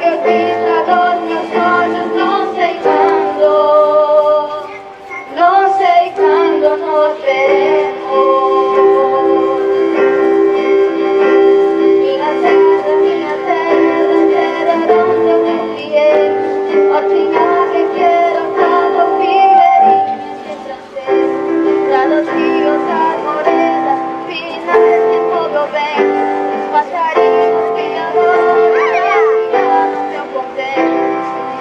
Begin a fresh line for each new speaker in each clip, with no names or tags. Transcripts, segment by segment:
Adeus vista dos meus olhos, não sei quando nos veremos. Minha terra, terra onde eu me criei. Ó tinha que quiero cada figueirinha de francês. Para los ríos, arboredas, finales de todo bem. Passarinhos que adoram no meu convento.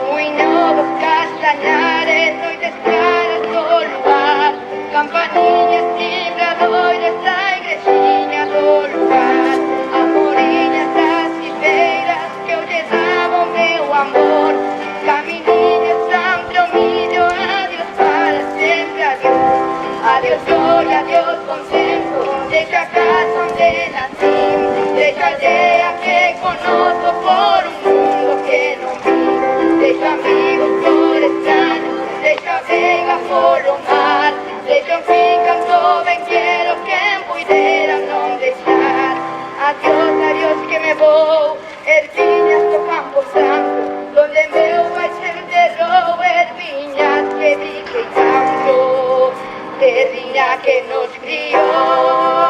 Muinhos, castanhares, noites claras do luar. Campainhas, vibradores da igrejinha do lugar. Amorinhas das ribeiras que eu lhe dava o meu amor. Caminhinhas, Santo Milho, adeus para sempre, adeus. Adeus dor, adeus contento, deixa a casa onde nasci. Deixa a aldeia que conosco por um mundo que não vi. Deixa amigos por extraños, deixa a veiga por o mar. Deixa um canto bem quero quem puidera não deixar. Adiós, adiós que me vou, ervilhas do Campo Santo, donde meu pai se enterrou, ervilhas que dije tanto, terrinha que nos criou.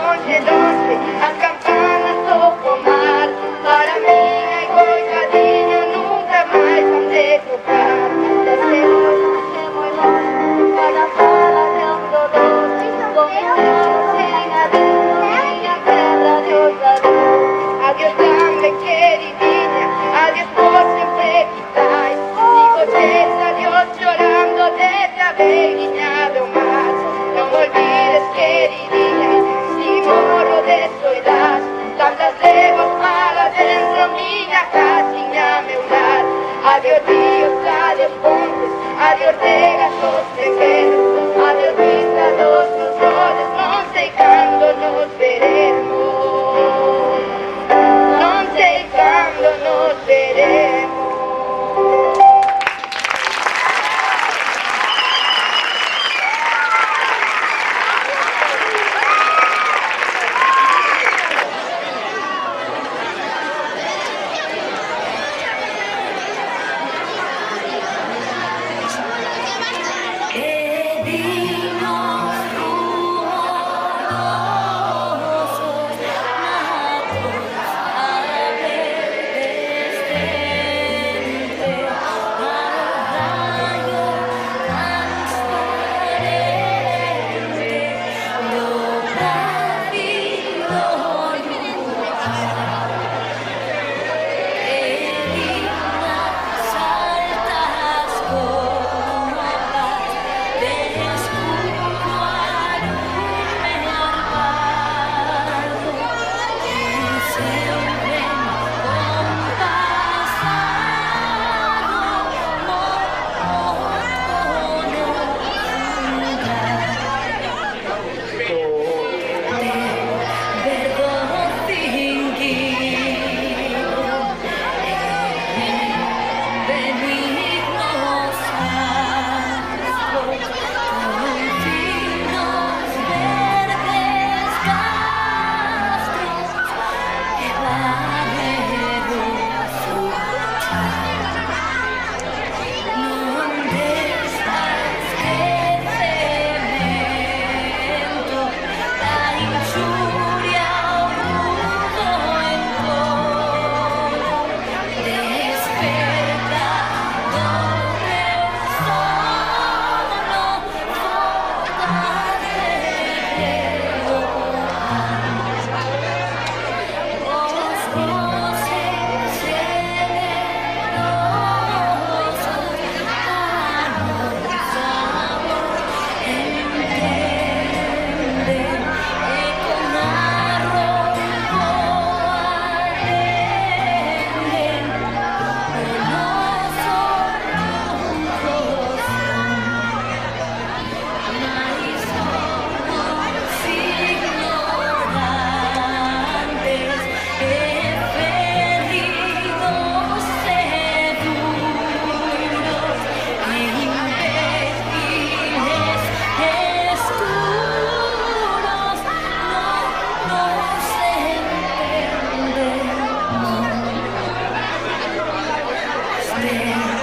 Longe, as campanas tocam mar. Para mim, ai coitadinho, nunca mais vão te tocar. Desde hoje, desde muy longe, cada fala de um dolor. Comenzaram sem adeus, minha terra, Deus adeus. Adeus também, queridinha, adeus por sempre que estás. Digo adiós chorando desde a beguinha do mar. Não olvides, queridinha, morro de soledad, tantas leguas para dentro, minha casinha, meu lar. Adeus rios, adeus pontes, adeus regaços pequenos, adeus vista dos meus olhos, não sei quando nos veremos, não sei quando nos veremos.
Que este